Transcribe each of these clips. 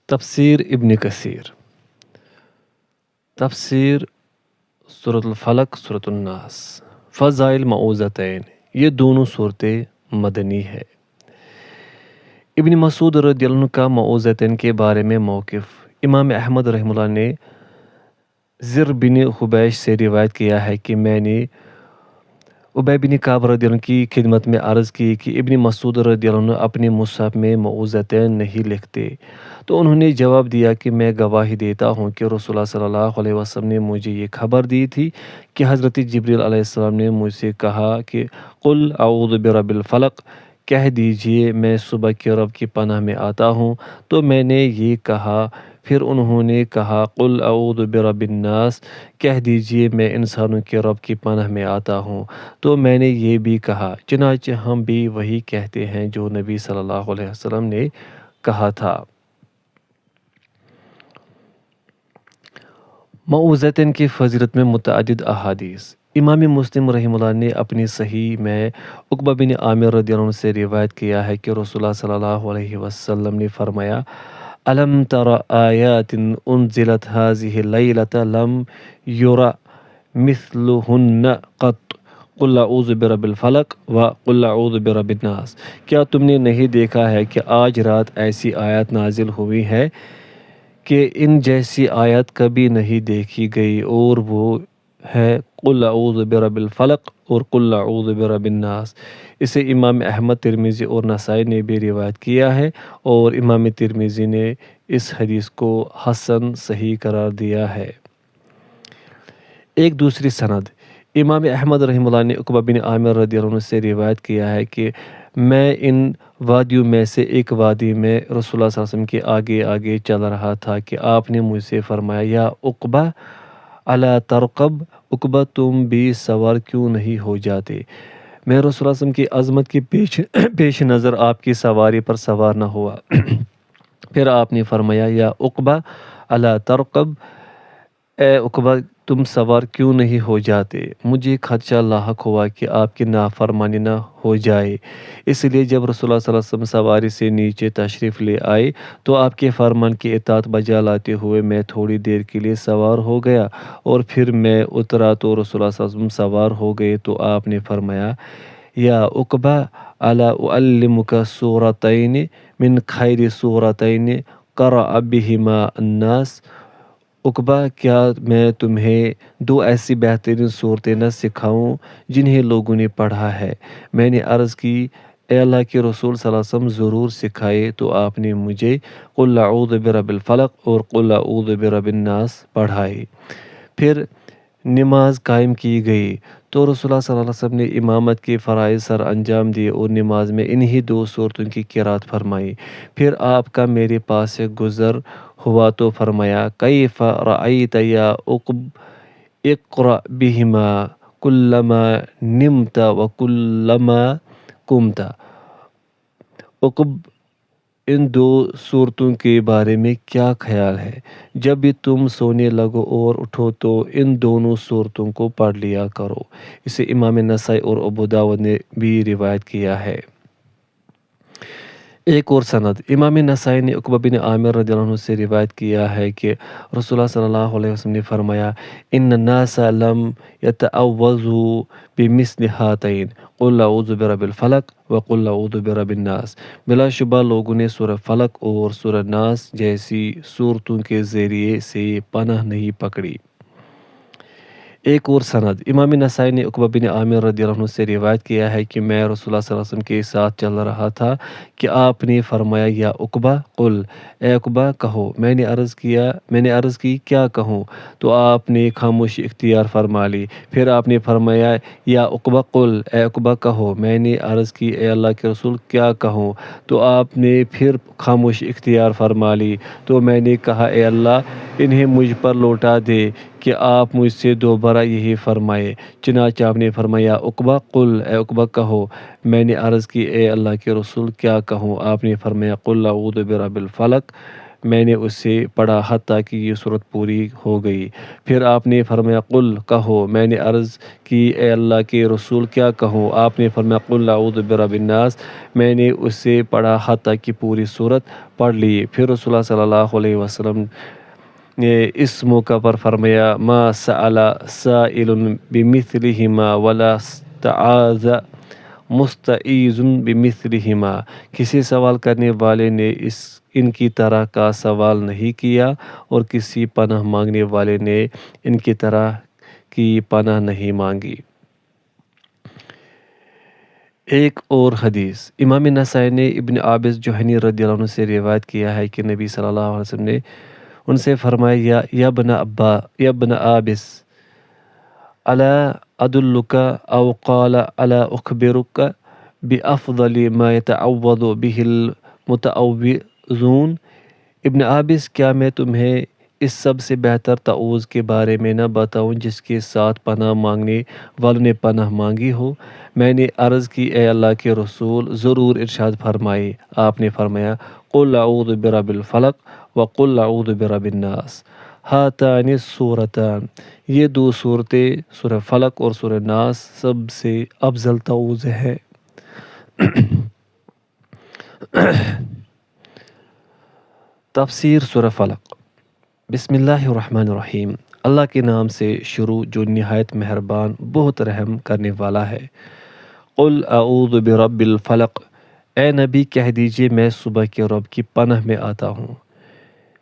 تفسیر ابن کثیر، تفسیر سورۃ الفلق، سورۃ الناس، فضائل معوذتین، یہ دونوں صورتیں مدنی ہے۔ ابن مسعود رضی اللہ عنہ کا معوذتین کے بارے میں موقف۔ امام احمد رحمہ اللہ نے زر بن حبیش سے روایت کیا ہے کہ میں نے ابی بن کعب رضی اللہ عنہ کی خدمت میں عرض کی کہ ابن مسعود رضی اللہ عنہ اپنے مصحف میں معوذتین نہیں لکھتے، تو انہوں نے جواب دیا کہ میں گواہی دیتا ہوں کہ رسول اللہ صلی اللہ علیہ وسلم نے مجھے یہ خبر دی تھی کہ حضرت جبریل علیہ السلام نے مجھ سے کہا کہ قل اعوذ برب الفلق، کہہ دیجئے میں صبح کے رب کی پناہ میں آتا ہوں، تو میں نے یہ کہا۔ پھر انہوں نے کہا قل اعوذ برب الناس، کہہ دیجئے میں انسانوں کے رب کی پناہ میں آتا ہوں، تو میں نے یہ بھی کہا۔ چنانچہ ہم بھی وہی کہتے ہیں جو نبی صلی اللہ علیہ وسلم نے کہا تھا۔ معوذتین کی فضیلت میں متعدد احادیث۔ امام مسلم رحمہ اللہ نے اپنی صحیح میں عقبہ بن عامر رضی اللہ عنہ سے روایت کیا ہے کہ رسول اللہ صلی اللہ علیہ وسلم نے فرمایا الم تر آیات انزلت هذه اللیلۃ لم یر مثلہن قط قل اعوذ برب الفلق وقل اعوذ برب الناس، کیا تم نے نہیں دیکھا ہے کہ آج رات ایسی آیات نازل ہوئی ہے کہ ان جیسی آیت کبھی نہیں دیکھی گئی، اور وہ ہے قل اعوذ برب الفلق اور قل اعوذ برب الناس۔ اسے امام احمد، ترمذی اور نسائی نے بھی روایت کیا ہے، اور امام ترمذی نے اس حدیث کو حسن صحیح قرار دیا ہے۔ ایک دوسری سند، امام احمد رحمہ اللہ نے عقبہ بن عامر رضی اللہ عنہ سے روایت کیا ہے کہ میں ان وادیوں میں سے ایک وادی میں رسول اللہ صلی اللہ علیہ وسلم کے آگے آگے چل رہا تھا کہ آپ نے مجھ سے فرمایا یا عقبہ الا ترقب، عقبہ تم بھی سوار کیوں نہیں ہو جاتے؟ میں رسول اللہ صلی اللہ علیہ وسلم کی عظمت کے پیش نظر آپ کی سواری پر سوار نہ ہوا۔ پھر آپ نے فرمایا یا عقبہ الا ترقب، اے عقبہ تم سوار کیوں نہیں ہو جاتے؟ مجھے خدشہ لاحق ہوا کہ آپ کی نافرمانی نہ ہو جائے، اس لیے جب رسول اللہ صلی اللہ علیہ وسلم سواری سے نیچے تشریف لے آئے تو آپ کے فرمان کی اطاعت بجا لاتے ہوئے میں تھوڑی دیر کے لیے سوار ہو گیا، اور پھر میں اترا تو رسول اللہ صلی اللہ علیہ وسلم سوار ہو گئے، تو آپ نے فرمایا یا عقبہ الا اعلمک سورتین من خیر سورتین قرأ بہما الناس، عقبہ کیا میں تمہیں دو ایسی بہترین صورتیں نہ سکھاؤں جنہیں لوگوں نے پڑھا ہے؟ میں نے عرض کی اے اللہ کے رسول صلی اللہ علیہ وسلم ضرور سکھائے، تو آپ نے مجھے قل اعوذ برب الفلق اور قل اعوذ برب الناس پڑھائے۔ پھر نماز قائم کی گئی تو رسول اللہ صلی اللہ علیہ وسلم نے امامت کے فرائض سر انجام دیے اور نماز میں انہی دو صورتوں کی قرات فرمائی۔ پھر آپ کا میرے پاس سے گزر ہوا تو فرمایا کیف رأیت یا عقب اقرأ بہما کلما نمت وکلما قمت، عقب ان دو صورتوں کے بارے میں کیا خیال ہے؟ جب بھی تم سونے لگو اور اٹھو تو ان دونوں صورتوں کو پڑھ لیا کرو۔ اسے امام نسائی اور ابو داؤد نے بھی روایت کیا ہے۔ ایک اور سند، امام نسائی نے عقبہ بن عامر رضی اللہ عنہ سے روایت کیا ہے کہ رسول اللہ صلی اللہ علیہ وسلم نے فرمایا ان الناس لم یتعوذوا بمثل ہاتین قل اعوذ برب الفلق وقل اعوذ برب الناس، بلا شبہ لوگوں نے سورہ فلق اور سورہ ناس جیسی صورتوں کے ذریعے سے پناہ نہیں پکڑی۔ ایک اور سند، امام نسائی نے عقبہ بن عامر رضی اللہ عنہ سے روایت کیا ہے کہ میں رسول اللہ صلی اللہ علیہ وسلم کے ساتھ چل رہا تھا کہ آپ نے فرمایا یا عقبہ قل، اے عقبہ کہو۔ میں نے عرض کی کیا کہوں؟ تو آپ نے خاموشی اختیار فرما لی۔ پھر آپ نے فرمایا یا عقبہ قل، اے عقبہ کہو۔ میں نے عرض کی اے اللہ کے رسول کیا کہوں؟ تو آپ نے پھر خاموشی اختیار فرما لی۔ تو میں نے کہا اے اللہ انہیں مجھ پر لوٹا دے کہ آپ مجھ سے دوبارہ یہی فرمائے۔ چنانچہ آپ نے فرمایا عقبہ قل، اے عقبہ کہو۔ میں نے عرض کی اے اللہ کے رسول کیا کہوں؟ آپ نے فرمایا قل اعوذ برب الفلق۔ میں نے اسے پڑھا حتیٰ کہ یہ صورت پوری ہو گئی۔ پھر آپ نے فرمایا قل کہو۔ میں نے عرض کی اے اللہ کے رسول کیا کہوں؟ آپ نے فرمایا قل اعوذ برب الناس۔ میں نے اسے پڑھا حتیٰ کہ پوری صورت پڑھ لی۔ پھر رسول اللہ صلی اللہ علیہ وسلم نے اس موقع پر فرمایا ما سأل سائل بمثلہما ولا استعاذ مستعیذ بمثلہما۔ کسی سوال کرنے والے نے ان کی طرح کا سوال نہیں کیا اور کسی پناہ مانگنے والے نے ان کی طرح کی پناہ نہیں مانگی۔ ایک اور حدیث امام نسائی نے ابن عابس جوہنی رضی اللہ عنہ سے روایت کیا ہے کہ نبی صلی اللہ علیہ وسلم نے ان سے فرمایا یا ابن عابس الا ادلک او قال الا اخبرک بافضل ما يتعوذ به المتعوذون۔ ابن عابس کیا میں تمہیں اس سب سے بہتر تعوذ کے بارے میں نہ بتاؤں جس کے ساتھ پناہ مانگنے والوں نے پناہ مانگی ہو؟ میں نے عرض کی اے اللہ کے رسول ضرور ارشاد فرمائے۔ آپ نے فرمایا قل اعوذ برب الفلق وقل اعوذ برب الناس ہاتان السورتان۔ یہ دو صورتیں سورہ فلق اور سورہ ناس سب سے افضل تعوذ ہے۔ تفسیر سورہ فلق۔ بسم اللہ الرحمن الرحیم۔ اللہ کے نام سے شروع جو نہایت مہربان بہت رحم کرنے والا ہے۔ قل اعوذ برب الفلق۔ اے نبی کہہ دیجئے میں صبح کے رب کی پناہ میں آتا ہوں۔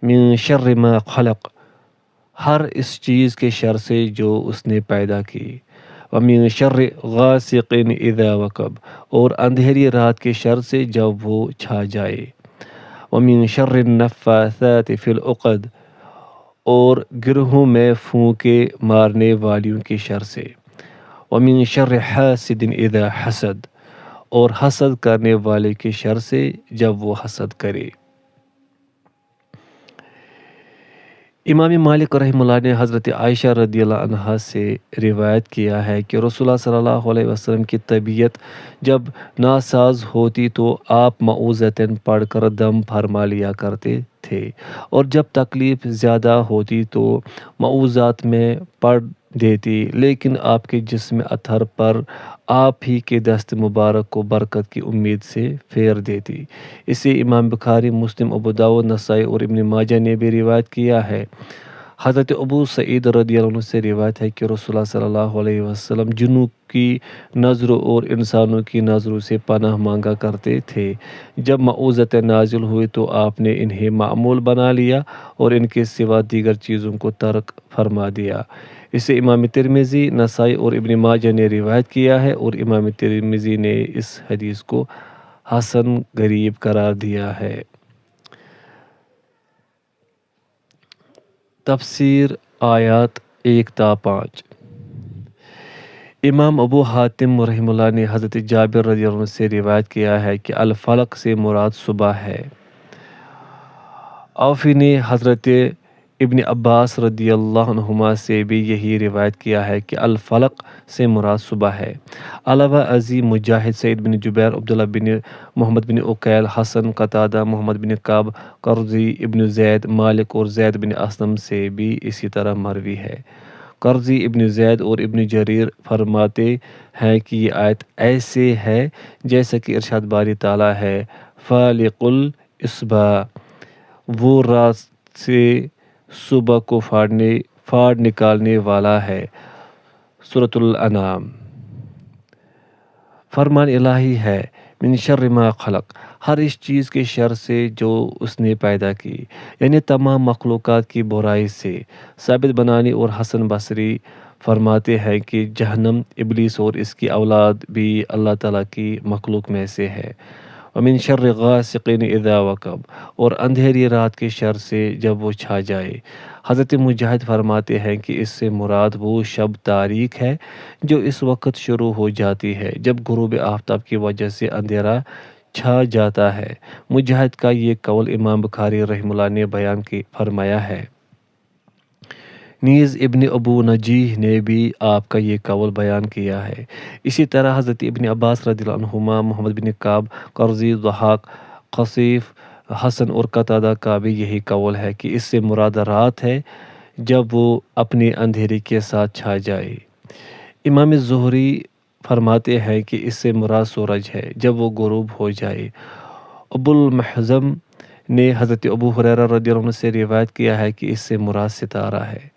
من شر ما خلق، ہر اس چیز کے شر سے جو اس نے پیدا کی۔ ومن شر غاسق اذا وقب، اور اندھیری رات کے شر سے جب وہ چھا جائے۔ ومن شر النفاثات فی العقد، اور گرہوں میں پھونکے مارنے والیوں کے شر سے۔ ومن شر حاسد اذا حسد، اور حسد کرنے والے کے شر سے جب وہ حسد کرے۔ امام مالک رحمہ اللہ نے حضرت عائشہ رضی اللہ عنہا سے روایت کیا ہے کہ رسول اللہ صلی اللہ علیہ وسلم کی طبیعت جب ناساز ہوتی تو آپ معوذتین پڑھ کر دم فرما لیا کرتے تھے، اور جب تکلیف زیادہ ہوتی تو معوذات میں پڑھ دیتی، لیکن آپ کے جسم اطہر پر آپ ہی کے دست مبارک کو برکت کی امید سے پھیر دیتی۔ اسے امام بخاری، مسلم، ابو داؤد، نسائی اور ابن ماجہ نے بھی روایت کیا ہے۔ حضرت ابو سعید رضی اللہ عنہ سے روایت ہے کہ رسول اللہ صلی اللہ علیہ وسلم جنوں کی نظروں اور انسانوں کی نظروں سے پناہ مانگا کرتے تھے۔ جب معوذتیں نازل ہوئی تو آپ نے انہیں معمول بنا لیا اور ان کے سوا دیگر چیزوں کو ترک فرما دیا۔ اسے امام ترمذی، نسائی اور ابن ماجہ نے روایت کیا ہے، اور امام ترمذی نے اس حدیث کو حسن غریب قرار دیا ہے۔ تفسیر آیات 1 تا 5۔ امام ابو حاتم رحمہ اللہ نے حضرت جابر رضی اللہ عنہ سے روایت کیا ہے کہ الفلق سے مراد صبح ہے۔ اوفی نے حضرت ابن عباس رضی اللہ عنہما سے بھی یہی روایت کیا ہے کہ الفلق سے مراد صبح ہے۔ علاوہ ازیں مجاہد، سعید بن جبیر، عبداللہ بن محمد بن عقیل، حسن، قتادہ، محمد بن کعب، قرظی ابن زید، مالک اور زید بن اسلم سے بھی اسی طرح مروی ہے۔ قرظی، ابن زید اور ابن جریر فرماتے ہیں کہ یہ آیت ایسے ہے جیسا کہ ارشاد باری تعالیٰ ہے فالق الاصبح، وہ رات سے صبح کو پھاڑ نکالنے والا ہے۔ سورۃ الانعام۔ فرمان الہی ہے من شر ما خلق، ہر اس چیز کے شر سے جو اس نے پیدا کی، یعنی تمام مخلوقات کی برائی سے۔ ثابت بنانی اور حسن بصری فرماتے ہیں کہ جہنم، ابلیس اور اس کی اولاد بھی اللہ تعالیٰ کی مخلوق میں سے ہے۔ ومن شر غاسق اذا وقب، اور اندھیری رات کے شر سے جب وہ چھا جائے۔ حضرت مجاہد فرماتے ہیں کہ اس سے مراد وہ شب تاریک ہے جو اس وقت شروع ہو جاتی ہے جب غروب آفتاب کی وجہ سے اندھیرا چھا جاتا ہے۔ مجاہد کا یہ قول امام بخاری رحمہ اللہ نے بیان فرمایا ہے۔ نیز ابن ابو نجیح نے بھی آپ کا یہ قول بیان کیا ہے۔ اسی طرح حضرت ابن عباس رضی اللہ عنہما، محمد بن کعب، قرظی، ضحاک، خصیف، حسن اور قتادہ کا بھی یہی قول ہے کہ اس سے مراد رات ہے جب وہ اپنے اندھیرے کے ساتھ چھا جائے۔ امام زہری فرماتے ہیں کہ اس سے مراد سورج ہے جب وہ غروب ہو جائے۔ ابو المحزم نے حضرت ابو ہریرہ رضی اللہ عنہ سے روایت کیا ہے کہ اس سے مراد ستارہ ہے۔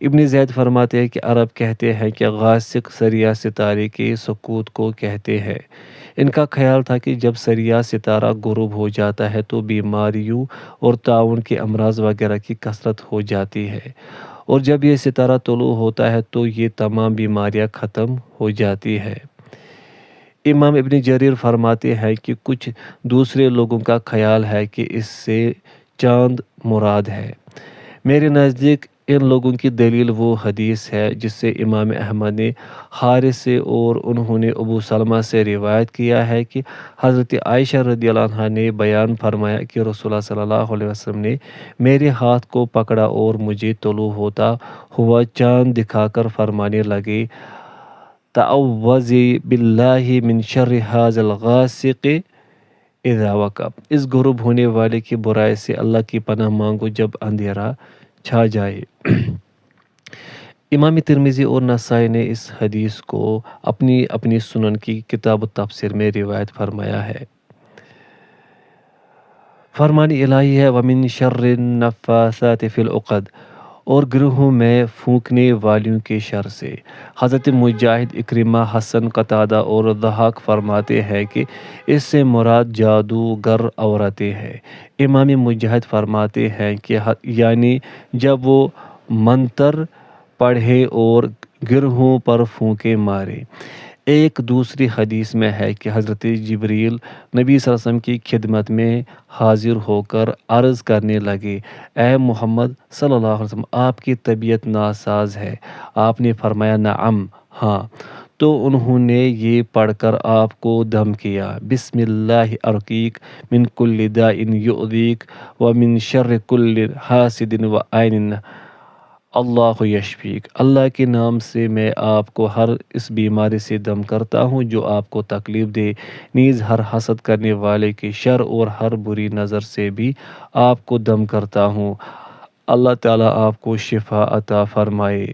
ابن زید فرماتے ہیں کہ عرب کہتے ہیں کہ غاسق سریہ ستارے کے سقوط کو کہتے ہیں۔ ان کا خیال تھا کہ جب سریہ ستارہ غروب ہو جاتا ہے تو بیماریوں اور طاعون کے امراض وغیرہ کی کثرت ہو جاتی ہے، اور جب یہ ستارہ طلوع ہوتا ہے تو یہ تمام بیماریاں ختم ہو جاتی ہیں۔ امام ابن جریر فرماتے ہیں کہ کچھ دوسرے لوگوں کا خیال ہے کہ اس سے چاند مراد ہے۔ میرے نزدیک ان لوگوں کی دلیل وہ حدیث ہے جس سے امام احمد نے حارث سے اور انہوں نے ابو سلمہ سے روایت کیا ہے کہ حضرت عائشہ رضی اللہ عنہا نے بیان فرمایا کہ رسول اللہ صلی اللہ علیہ وسلم نے میرے ہاتھ کو پکڑا اور مجھے طلوع ہوتا ہوا چاند دکھا کر فرمانے لگے، تعوذی باللہ من شر ھذا الغاسق اذا وقب، اس غروب ہونے والے کی برائی سے اللہ کی پناہ مانگو جب اندھیرا چھا جائے۔ امام ترمذی اور نسائی نے اس حدیث کو اپنی سنن کی کتاب التفسیر میں روایت فرمایا ہے۔ فرمان الہی ہے وَمِن شَرِّ النَّفَّاثَاتِ فِي الْعُقَدِ، اور گروہوں میں پھونکنے والیوں کے شر سے۔ حضرت مجاہد، اکرمہ، حسن، قتادہ اور ضحاک فرماتے ہیں کہ اس سے مراد جادوگر عورتیں ہیں۔ امام مجاہد فرماتے ہیں کہ یعنی جب وہ منتر پڑھے اور گروہوں پر پھونکے مارے۔ ایک دوسری حدیث میں ہے کہ حضرت جبریل نبی صلی اللہ علیہ وسلم کی خدمت میں حاضر ہو کر عرض کرنے لگے، اے محمد صلی اللہ علیہ وسلم، آپ کی طبیعت ناساز ہے؟ آپ نے فرمایا نعم، ہاں۔ تو انہوں نے یہ پڑھ کر آپ کو دم کیا، بسم اللہ ارقیک من کل داء یؤذیک ومن شر کل حاسد وعین اللہ یشفیک، اللہ کے نام سے میں آپ کو ہر اس بیماری سے دم کرتا ہوں جو آپ کو تکلیف دے، نیز ہر حسد کرنے والے کے شر اور ہر بری نظر سے بھی آپ کو دم کرتا ہوں، اللہ تعالیٰ آپ کو شفا عطا فرمائے۔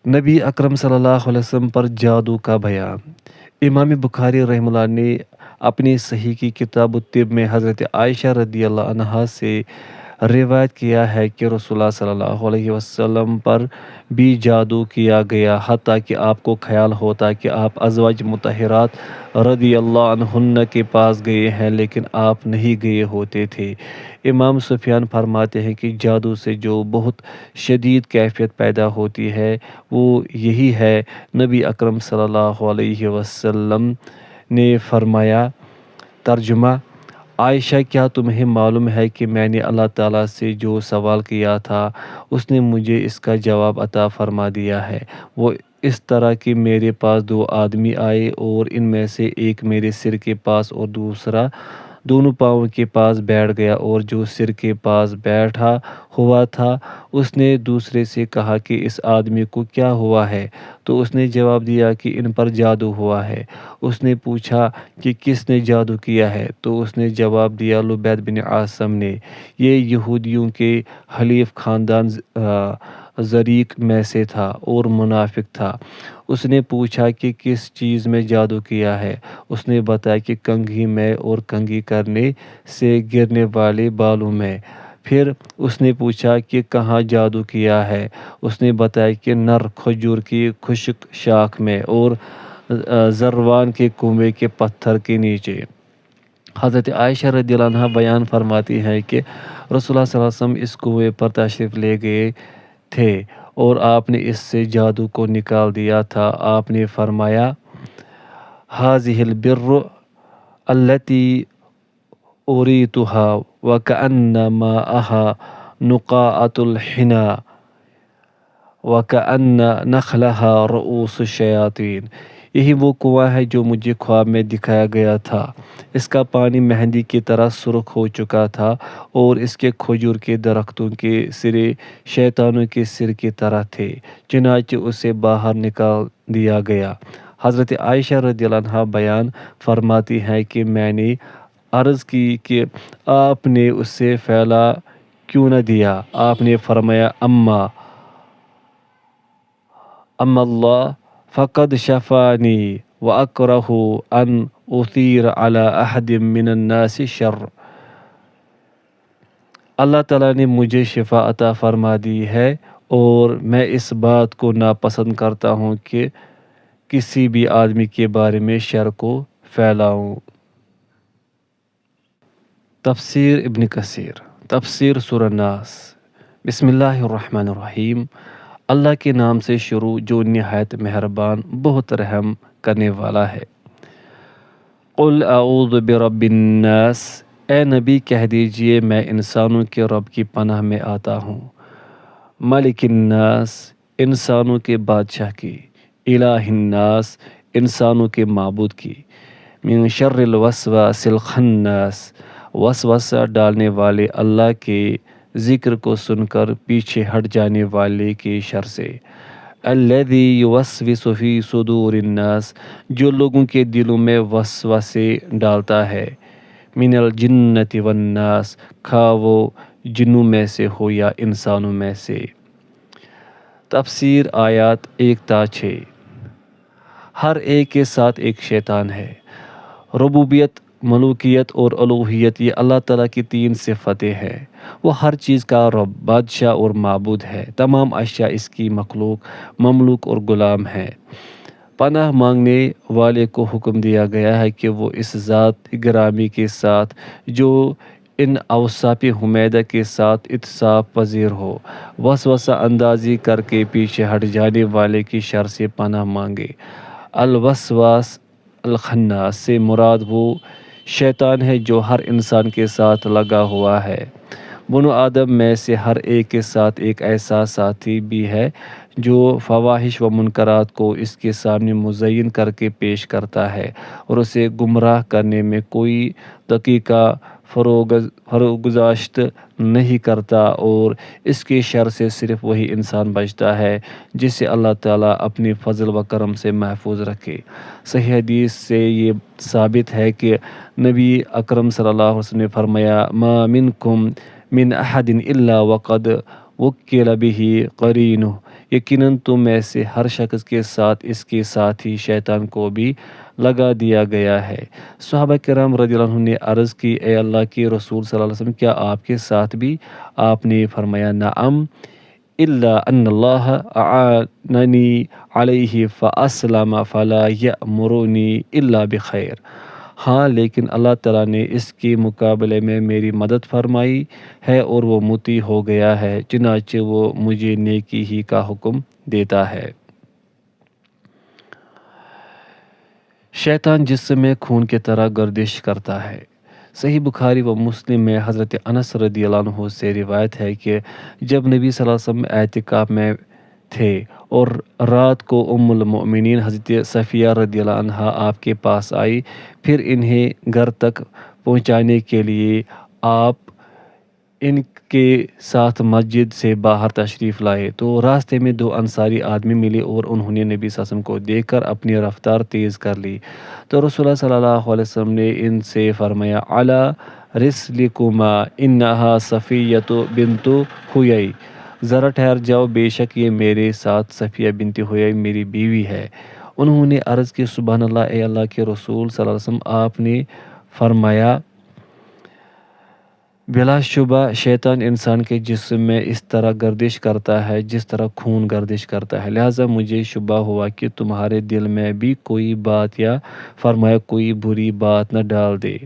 نبی اکرم صلی اللہ علیہ وسلم پر جادو کا بیان۔ امام بخاری رحمہ اللہ نے اپنی صحیح کی کتاب الطب میں حضرت عائشہ رضی اللہ عنہا سے روایت کیا ہے کہ رسول اللہ صلی اللہ علیہ وسلم پر بھی جادو کیا گیا، حتیٰ کہ آپ کو خیال ہوتا کہ آپ ازواج مطہرات رضی اللہ عنہن کے پاس گئے ہیں لیکن آپ نہیں گئے ہوتے تھے۔ امام سفیان فرماتے ہیں کہ جادو سے جو بہت شدید کیفیت پیدا ہوتی ہے وہ یہی ہے۔ نبی اکرم صلی اللہ علیہ وسلم نے فرمایا، ترجمہ: عائشہ، کیا تمہیں معلوم ہے کہ میں نے اللہ تعالیٰ سے جو سوال کیا تھا اس نے مجھے اس کا جواب عطا فرما دیا ہے؟ وہ اس طرح کہ میرے پاس دو آدمی آئے اور ان میں سے ایک میرے سر کے پاس اور دوسرا دونوں پاؤں کے پاس بیٹھ گیا، اور جو سر کے پاس بیٹھا ہوا تھا اس نے دوسرے سے کہا کہ اس آدمی کو کیا ہوا ہے؟ تو اس نے جواب دیا کہ ان پر جادو ہوا ہے۔ اس نے پوچھا کہ کس نے جادو کیا ہے؟ تو اس نے جواب دیا، لبید بن عاصم نے۔ یہ یہودیوں کے حلیف خاندان زریق میں سے تھا اور منافق تھا۔ اس نے پوچھا کہ کس چیز میں جادو کیا ہے؟ اس نے بتایا کہ کنگھی میں اور کنگھی کرنے سے گرنے والے بالوں میں۔ پھر اس نے پوچھا کہ کہاں جادو کیا ہے؟ اس نے بتایا کہ نر کھجور کی خشک شاخ میں اور زروان کے کنویں کے پتھر کے نیچے۔ حضرت عائشہ رضی اللہ عنہا بیان فرماتی ہیں کہ رسول اللہ صلی اللہ علیہ وسلم اس کنویں پر تشریف لے گئے تھے اور آپ نے اس سے جادو کو نکال دیا تھا۔ آپ نے فرمایا، هذه البر التي أريتها وكأن ماءها نقاعة الحنى وكأن نخلها رؤوس الشياطين، یہی وہ کنواں ہے جو مجھے خواب میں دکھایا گیا تھا۔ اس کا پانی مہندی کی طرح سرخ ہو چکا تھا اور اس کے کھجور کے درختوں کے سرے شیطانوں کے سر کی طرح تھے، چنانچہ اسے باہر نکال دیا گیا۔ حضرت عائشہ رضی اللہ عنہا بیان فرماتی ہیں کہ میں نے عرض کی کہ آپ نے اس سے پھیلا کیوں نہ دیا؟ آپ نے فرمایا اما اللہ فقد شفانی واکرہ ان اثیر علی احد من الناس شر۔ اللہ تعالیٰ نے مجھے شفا عطا فرما دی ہے اور میں اس بات کو ناپسند کرتا ہوں کہ کسی بھی آدمی کے بارے میں شر کو پھیلاؤں۔ تفسیر ابن کثیر۔ تفسیر سورہ ناس۔ بسم اللہ الرحمن الرحیم۔ اللہ کے نام سے شروع جو نہایت مہربان بہت رحم کرنے والا ہے۔ قل اعوذ برب الناس، اے نبی کہہ دیجئے میں انسانوں کے رب کی پناہ میں آتا ہوں، ملک الناس انسانوں کے بادشاہ کی، الہ الناس انسانوں کے معبود کی، من شر الوسواس الخناس وسوسہ ڈالنے والے اللہ کے ذکر کو سن کر پیچھے ہٹ جانے والے کے شر سے، الذی یوسوس فی صدور الناس جو لوگوں کے دلوں میں وسوسے ڈالتا ہے، من الجنۃ والناس خواہ وہ جنوں میں سے ہو یا انسانوں میں سے۔ تفسیر آیات 1 تا 6۔ ہر ایک کے ساتھ ایک شیطان ہے۔ ربوبیت، ملوکیت اور الوہیت یہ اللہ تعالیٰ کی 3 صفتیں ہیں۔ وہ ہر چیز کا رب، بادشاہ اور معبود ہے۔ تمام اشیاء اس کی مخلوق، مملوک اور غلام ہیں۔ پناہ مانگنے والے کو حکم دیا گیا ہے کہ وہ اس ذات گرامی کے ساتھ جو ان اوصاف حمیدہ کے ساتھ اتصاف پذیر ہو، وسوسہ اندازی کر کے پیچھے ہٹ جانے والے کی شر سے پناہ مانگے۔ الوسواس الخناس سے مراد وہ شیطان ہے جو ہر انسان کے ساتھ لگا ہوا ہے۔ بنو آدم میں سے ہر ایک کے ساتھ ایک ایسا ساتھی بھی ہے جو فواحش و منکرات کو اس کے سامنے مزین کر کے پیش کرتا ہے اور اسے گمراہ کرنے میں کوئی دقیقہ فروگزاشت نہیں کرتا، اور اس کے شر سے صرف وہی انسان بچتا ہے جسے اللہ تعالیٰ اپنی فضل و کرم سے محفوظ رکھے۔ صحیح حدیث سے یہ ثابت ہے کہ نبی اکرم صلی اللہ علیہ وسلم نے فرمایا ما منکم من احد الا وقد وکل بہ قرینہ، یقیناً تم میں سے ہر شخص کے ساتھ اس کے ساتھی شیطان کو بھی لگا دیا گیا ہے۔ صحابہ کرام رضی اللہ عنہم نے عرض کی اے اللہ کے رسول صلی اللہ علیہ وسلم کیا آپ کے ساتھ بھی؟ آپ نے فرمایا نعم، الا ان اللہ اعاننی علیہ فاسلم فلا یأمرنی الا بخیر۔ ہاں لیکن اللہ تعالیٰ نے اس کے مقابلے میں میری مدد فرمائی ہے اور وہ مطیع ہو گیا ہے، چنانچہ وہ مجھے نیکی ہی کا حکم دیتا ہے۔ شیطان جسم میں خون کی طرح گردش کرتا ہے۔ صحیح بخاری و مسلم میں حضرت انس رضی اللہ عنہ سے روایت ہے کہ جب نبی صلی اللہ علیہ وسلم اعتکاف میں تھے اور رات کو ام المؤمنین حضرت صفیہ رضی اللہ عنہا آپ کے پاس آئی، پھر انہیں گھر تک پہنچانے کے لیے آپ ان کے ساتھ مسجد سے باہر تشریف لائے تو راستے میں 2 انصاری آدمی ملے اور انہوں نے نبی صلی اللہ علیہ وسلم کو دیکھ کر اپنی رفتار تیز کر لی، تو رسول اللہ صلی اللہ علیہ وسلم نے ان سے فرمایا علی رسلکما انہا صفیۃ بنت حیی، ذرا ٹھہر جاؤ، بے شک یہ میرے ساتھ صفیہ بنت حیی میری بیوی ہے۔ انہوں نے عرض کی سبحان اللہ اے اللہ کے رسول صلی اللہ علیہ وسلم۔ آپ نے فرمایا بلا شبہ شیطان انسان کے جسم میں اس طرح گردش کرتا ہے جس طرح خون گردش کرتا ہے، لہٰذا مجھے شبہ ہوا کہ تمہارے دل میں بھی کوئی بات یا فرمایا کوئی بری بات نہ ڈال دے۔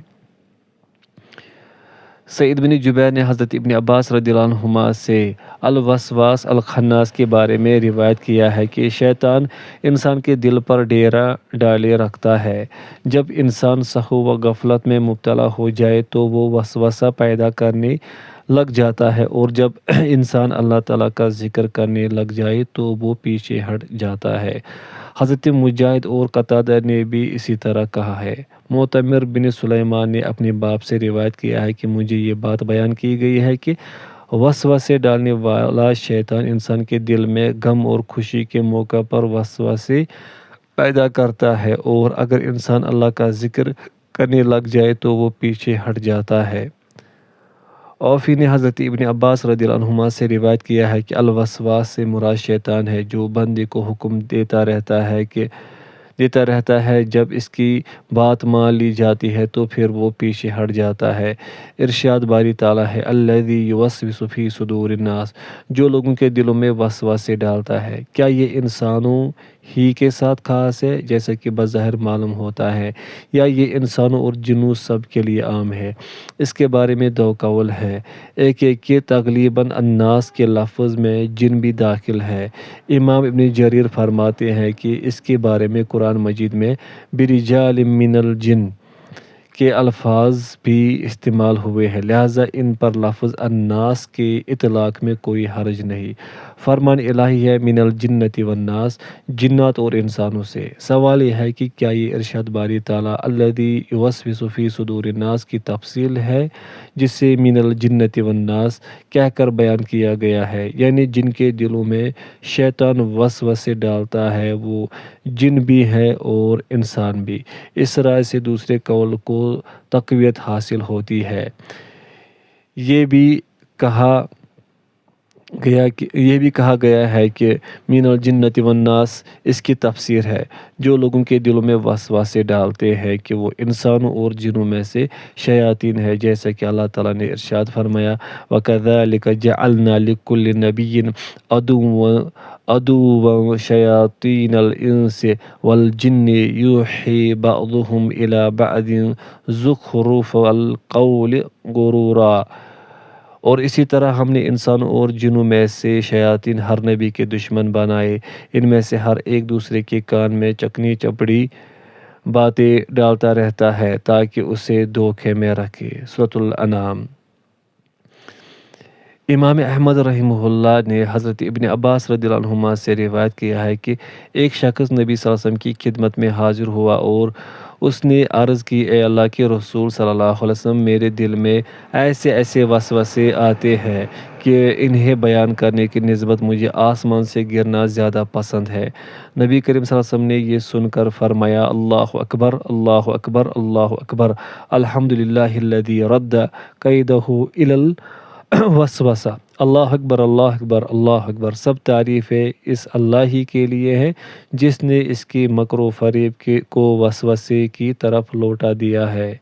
سعید بن جبیر نے حضرت ابن عباس رضی اللہ عنہما سے الوسواس الخناس کے بارے میں روایت کیا ہے کہ شیطان انسان کے دل پر ڈیرا ڈالے رکھتا ہے۔ جب انسان سہو و غفلت میں مبتلا ہو جائے تو وہ وسوسہ پیدا کرنے لگ جاتا ہے، اور جب انسان اللہ تعالیٰ کا ذکر کرنے لگ جائے تو وہ پیچھے ہٹ جاتا ہے۔ حضرت مجاہد اور قتادہ نے بھی اسی طرح کہا ہے۔ معتمر بن سلیمان نے اپنے باپ سے روایت کیا ہے کہ مجھے یہ بات بیان کی گئی ہے کہ وسوسے ڈالنے والا شیطان انسان کے دل میں غم اور خوشی کے موقع پر وسوسے پیدا کرتا ہے، اور اگر انسان اللہ کا ذکر کرنے لگ جائے تو وہ پیچھے ہٹ جاتا ہے۔ اوفی نے حضرت ابن عباس رضی اللہ عنہما سے روایت کیا ہے کہ الوسواس سے مراد شیطان ہے جو بندے کو حکم دیتا رہتا ہے جب اس کی بات مان لی جاتی ہے تو پھر وہ پیچھے ہٹ جاتا ہے۔ ارشاد باری تعالیٰ ہے الذی یوسوس فی صدور الناس، جو لوگوں کے دلوں میں وسوسے ڈالتا ہے۔ کیا یہ انسانوں ہی کے ساتھ خاص ہے جیسا کہ بظاہر معلوم ہوتا ہے، یا یہ انسانوں اور جنوں سب کے لیے عام ہے؟ اس کے بارے میں دو قول ہیں، ایک کہ تغلیباً الناس کے لفظ میں جن بھی داخل ہے۔ امام ابن جریر فرماتے ہیں کہ اس کے بارے میں قرآن مجید میں برجال من الجن کے الفاظ بھی استعمال ہوئے ہیں، لہٰذا ان پر لفظ الناس کے اطلاق میں کوئی حرج نہیں۔ فرمان الہی ہے من الجنۃ والناس، جنات اور انسانوں سے۔ سوال یہ ہے کہ کیا یہ ارشاد باری تعالیٰ الذی یوسوس فی صدور الناس کی تفصیل ہے جسے من الجنۃ والناس کہہ کر بیان کیا گیا ہے، یعنی جن کے دلوں میں شیطان وسوسے ڈالتا ہے وہ جن بھی ہیں اور انسان بھی؟ اس رائے سے دوسرے قول کو تقویت حاصل ہوتی ہے۔ یہ بھی کہا گیا ہے کہ من الجنۃ والناس اس کی تفسیر ہے جو لوگوں کے دلوں میں وسوسے ڈالتے ہیں کہ وہ انسانوں اور جنوں میں سے شیاطین ہے، جیسا کہ اللہ تعالیٰ نے ارشاد فرمایا وَكَذَلِكَ جَعَلْنَا لِكُلِّ نَبِيٍّ عَدُوًّا شَيَاطِينَ الْإِنسِ وَالْجِنِّ يُوحِي بَعْضُهُمْ إِلَى بَعْضٍ زُخْرُفَ الْقَوْلِ غُرُورًا۔ اور اسی طرح ہم نے انسانوں اور جنوں میں سے شیاطین ہر نبی کے دشمن بنائے، ان میں سے ہر ایک دوسرے کے کان میں چکنی چپڑی باتیں ڈالتا رہتا ہے تاکہ اسے دھوکے میں رکھے۔ سورۃ الانعام۔ امام احمد رحمہ اللہ نے حضرت ابن عباس رضی اللہ عنہما سے روایت کیا ہے کہ ایک شخص نبی صلی اللہ علیہ وسلم کی خدمت میں حاضر ہوا اور اس نے عرض کی اے اللہ کے رسول صلی اللہ علیہ وسلم، میرے دل میں ایسے وسوسے آتے ہیں کہ انہیں بیان کرنے کی نسبت مجھے آسمان سے گرنا زیادہ پسند ہے۔ نبی کریم صلی اللہ علیہ وسلم نے یہ سن کر فرمایا اللہ اکبر اللہ اکبر اللہ اکبر، الحمدللہ الذی رد کیدہ الی الوسوسہ، اللہ اکبر اللہ اکبر اللہ اکبر، سب تعریفیں اس اللہ ہی کے لیے ہیں جس نے اس کی مکر و فریب کو وسوسے کی طرف لوٹا دیا ہے۔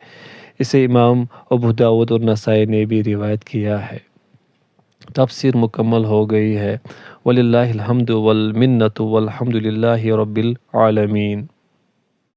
اسے امام ابو داؤد اور نسائی نے بھی روایت کیا ہے۔ تفسیر مکمل ہو گئی ہے۔ وَلِلَّهِ الْحَمْدُ وَالْمِنَّةُ وَالْحَمْدُ لِلَّهِ رَبِّ الْعَالَمِينَ۔